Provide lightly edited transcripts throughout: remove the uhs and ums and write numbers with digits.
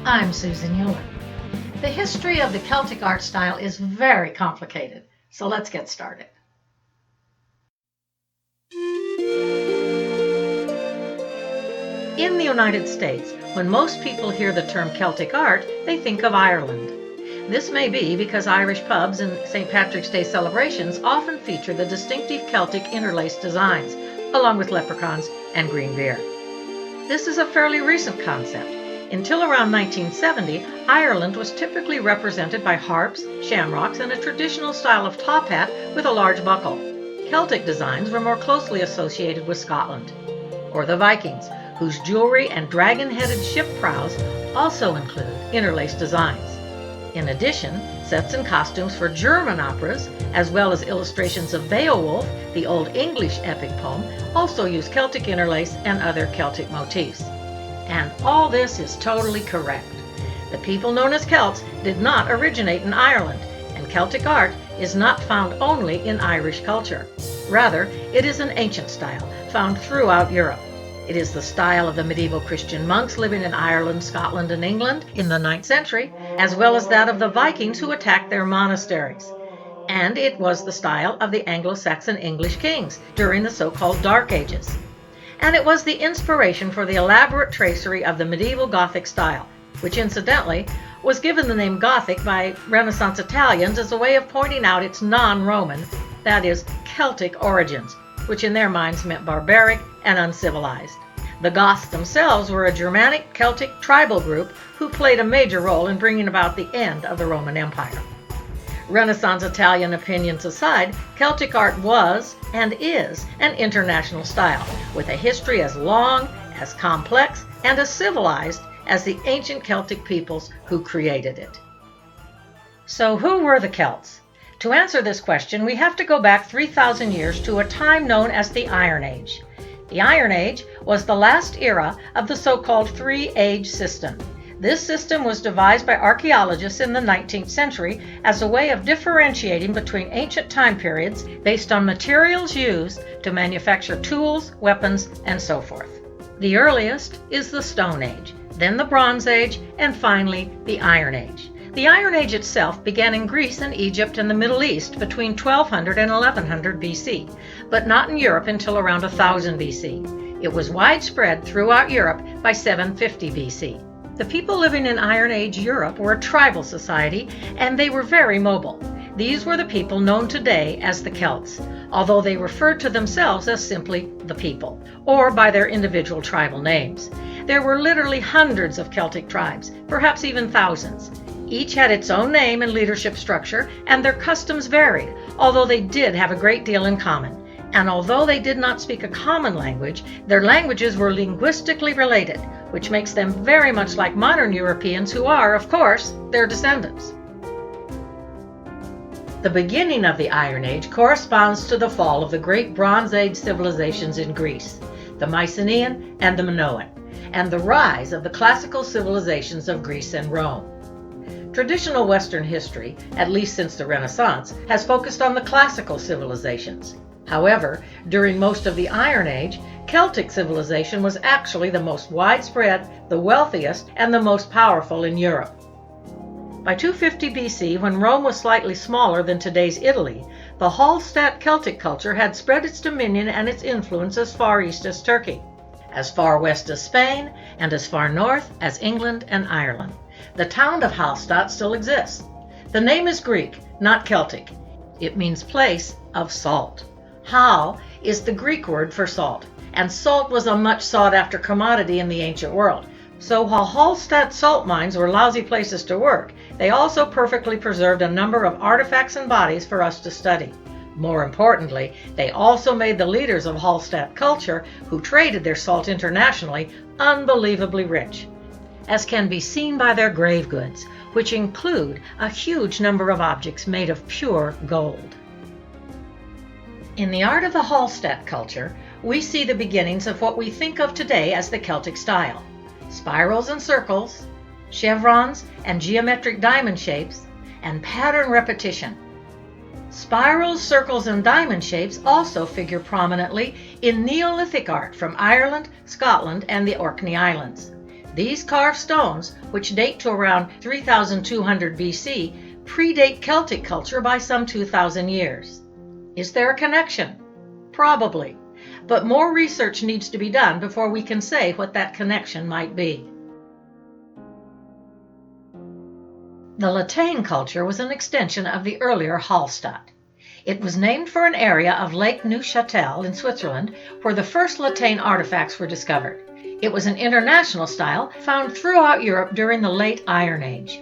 I'm Susan Euler. The history of the Celtic art style is very complicated, so let's get started. In the United States, when most people hear the term Celtic art, they think of Ireland. This may be because Irish pubs and St. Patrick's Day celebrations often feature the distinctive Celtic interlaced designs, along with leprechauns and green beer. This is a fairly recent concept. Until around 1970, Ireland was typically represented by harps, shamrocks, and a traditional style of top hat with a large buckle. Celtic designs were more closely associated with Scotland. Or the Vikings, whose jewelry and dragon-headed ship prows also include interlaced designs. In addition, sets and costumes for German operas, as well as illustrations of Beowulf, the Old English epic poem, also use Celtic interlace and other Celtic motifs. And all this is totally correct. The people known as Celts did not originate in Ireland, and Celtic art is not found only in Irish culture. Rather, it is an ancient style found throughout Europe. It is the style of the medieval Christian monks living in Ireland, Scotland, and England in the 9th century, as well as that of the Vikings who attacked their monasteries. And it was the style of the Anglo-Saxon English kings during the so-called Dark Ages. And it was the inspiration for the elaborate tracery of the medieval Gothic style, which incidentally was given the name Gothic by Renaissance Italians as a way of pointing out its non-Roman, that is, Celtic origins, which in their minds meant barbaric and uncivilized. The Goths themselves were a Germanic Celtic tribal group who played a major role in bringing about the end of the Roman Empire. Renaissance Italian opinions aside, Celtic art was and is an international style, with a history as long, as complex, and as civilized as the ancient Celtic peoples who created it. So who were the Celts? To answer this question, we have to go back 3,000 years to a time known as the Iron Age. The Iron Age was the last era of the so-called three-age system. This system was devised by archaeologists in the 19th century as a way of differentiating between ancient time periods based on materials used to manufacture tools, weapons, and so forth. The earliest is the Stone Age, then the Bronze Age, and finally the Iron Age. The Iron Age itself began in Greece and Egypt and the Middle East between 1200 and 1100 BC, but not in Europe until around 1000 BC. It was widespread throughout Europe by 750 BC. The people living in Iron Age Europe were a tribal society, and they were very mobile. These were the people known today as the Celts, although they referred to themselves as simply the people, or by their individual tribal names. There were literally hundreds of Celtic tribes, perhaps even thousands. Each had its own name and leadership structure, and their customs varied, although they did have a great deal in common. And although they did not speak a common language, their languages were linguistically related, which makes them very much like modern Europeans who are, of course, their descendants. The beginning of the Iron Age corresponds to the fall of the great Bronze Age civilizations in Greece, the Mycenaean and the Minoan, and the rise of the classical civilizations of Greece and Rome. Traditional Western history, at least since the Renaissance, has focused on the classical civilizations. However, during most of the Iron Age, Celtic civilization was actually the most widespread, the wealthiest, and the most powerful in Europe. By 250 BC, when Rome was slightly smaller than today's Italy, the Halstad Celtic culture had spread its dominion and its influence as far east as Turkey, as far west as Spain, and as far north as England and Ireland. The town of Halstad still exists. The name is Greek, not Celtic. It means place of salt. Hal is the Greek word for salt, and salt was a much sought-after commodity in the ancient world. So while Halstad salt mines were lousy places to work, they also perfectly preserved a number of artifacts and bodies for us to study. More importantly, they also made the leaders of Halstad culture, who traded their salt internationally, unbelievably rich, as can be seen by their grave goods, which include a huge number of objects made of pure gold. In the art of the Halstad culture, we see the beginnings of what we think of today as the Celtic style. Spirals and circles, chevrons and geometric diamond shapes, and pattern repetition. Spirals, circles, and diamond shapes also figure prominently in Neolithic art from Ireland, Scotland, and the Orkney Islands. These carved stones, which date to around 3200 BC, predate Celtic culture by some 2,000 years. Is there a connection? Probably, but more research needs to be done before we can say what that connection might be. The Latane culture was an extension of the earlier Hallstatt. It was named for an area of Lake Neuchâtel in Switzerland where the first Latane artifacts were discovered. It was an international style found throughout Europe during the late Iron Age.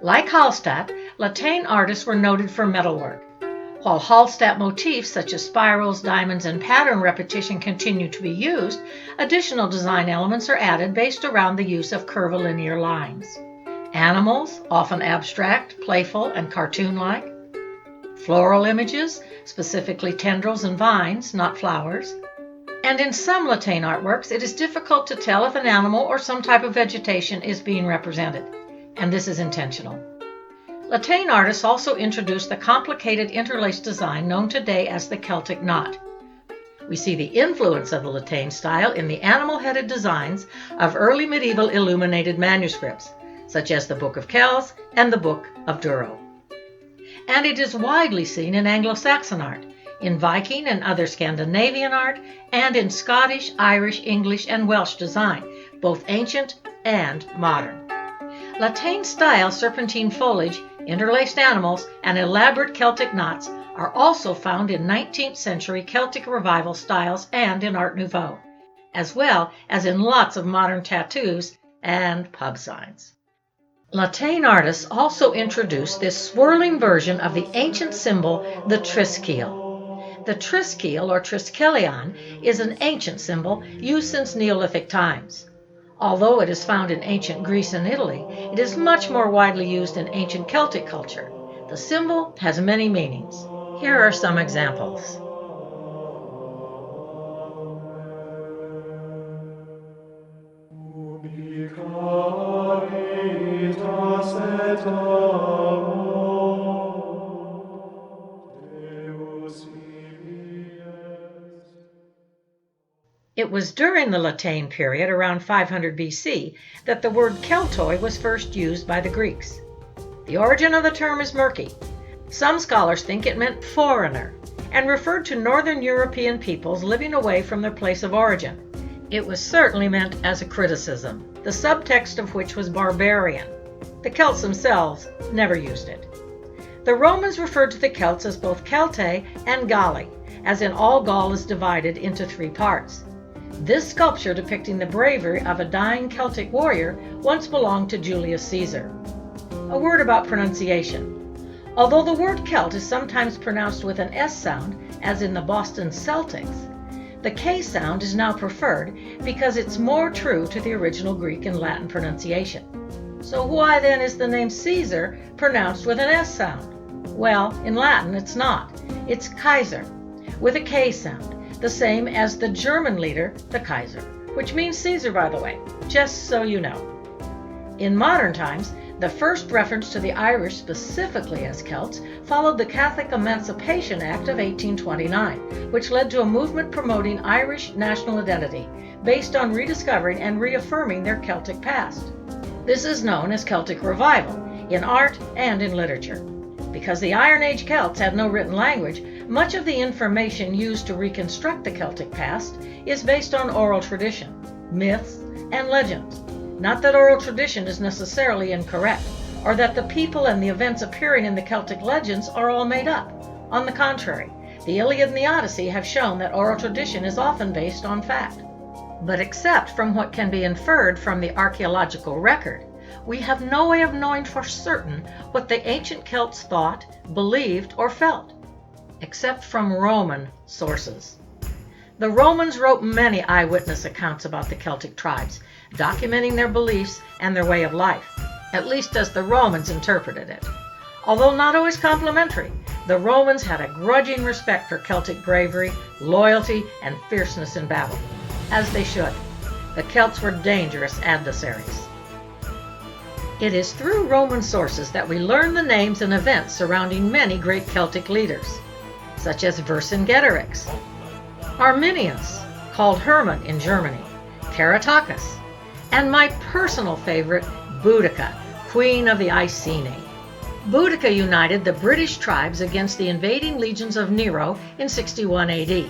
Like Hallstatt, Latane artists were noted for metalwork. While Hallstatt motifs such as spirals, diamonds, and pattern repetition continue to be used, additional design elements are added based around the use of curvilinear lines. Animals, often abstract, playful, and cartoon-like. Floral images, specifically tendrils and vines, not flowers. And in some Latane artworks, it is difficult to tell if an animal or some type of vegetation is being represented, and this is intentional. Latane artists also introduced the complicated interlaced design known today as the Celtic knot. We see the influence of the Latane style in the animal-headed designs of early medieval illuminated manuscripts, such as the Book of Kells and the Book of Durrow. And it is widely seen in Anglo-Saxon art, in Viking and other Scandinavian art, and in Scottish, Irish, English, and Welsh design, both ancient and modern. Latane-style serpentine foliage, interlaced animals, and elaborate Celtic knots are also found in 19th century Celtic Revival styles and in Art Nouveau, as well as in lots of modern tattoos and pub signs. Latane artists also introduced this swirling version of the ancient symbol, the triskele. The triskele, or triskelion, is an ancient symbol used since Neolithic times. Although it is found in ancient Greece and Italy, it is much more widely used in ancient Celtic culture. The symbol has many meanings. Here are some examples. It was during the Latane period, around 500 BC, that the word Keltoi was first used by the Greeks. The origin of the term is murky. Some scholars think it meant foreigner and referred to northern European peoples living away from their place of origin. It was certainly meant as a criticism, the subtext of which was barbarian. The Celts themselves never used it. The Romans referred to the Celts as both Celtae and Galli, as in all Gaul is divided into 3 parts. This sculpture depicting the bravery of a dying Celtic warrior once belonged to Julius Caesar. A word about pronunciation. Although the word Celt is sometimes pronounced with an S sound, as in the Boston Celtics, the K sound is now preferred because it's more true to the original Greek and Latin pronunciation. So why then is the name Caesar pronounced with an S sound? Well, in Latin it's not. It's Kaiser, with a K sound, the same as the German leader, the Kaiser, which means Caesar, by the way, just so you know. In modern times, the first reference to the Irish specifically as Celts followed the Catholic Emancipation Act of 1829, which led to a movement promoting Irish national identity based on rediscovering and reaffirming their Celtic past. This is known as Celtic Revival in art and in literature. Because the Iron Age Celts had no written language, much of the information used to reconstruct the Celtic past is based on oral tradition, myths, and legends. Not that oral tradition is necessarily incorrect, or that the people and the events appearing in the Celtic legends are all made up. On the contrary, the Iliad and the Odyssey have shown that oral tradition is often based on fact. But except from what can be inferred from the archaeological record, we have no way of knowing for certain what the ancient Celts thought, believed, or felt, except from Roman sources. The Romans wrote many eyewitness accounts about the Celtic tribes, documenting their beliefs and their way of life, at least as the Romans interpreted it. Although not always complimentary, the Romans had a grudging respect for Celtic bravery, loyalty, and fierceness in battle. As they should. The Celts were dangerous adversaries. It is through Roman sources that we learn the names and events surrounding many great Celtic leaders, such as Vercingetorix, Arminius, called Hermann in Germany, Caratacus, And my personal favorite, Boudica, Queen of the Iceni. Boudica united the British tribes against the invading legions of Nero in 61 AD.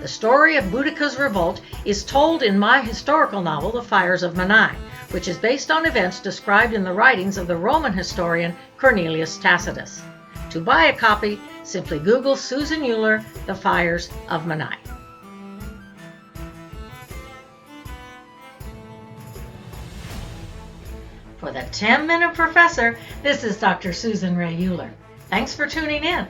The story of Boudica's revolt is told in my historical novel, The Fires of Menai, which is based on events described in the writings of the Roman historian Cornelius Tacitus. To buy a copy, simply Google Susan Euler, The Fires of Menai. For the 10-Minute Professor, this is Dr. Susan Ray Euler. Thanks for tuning in.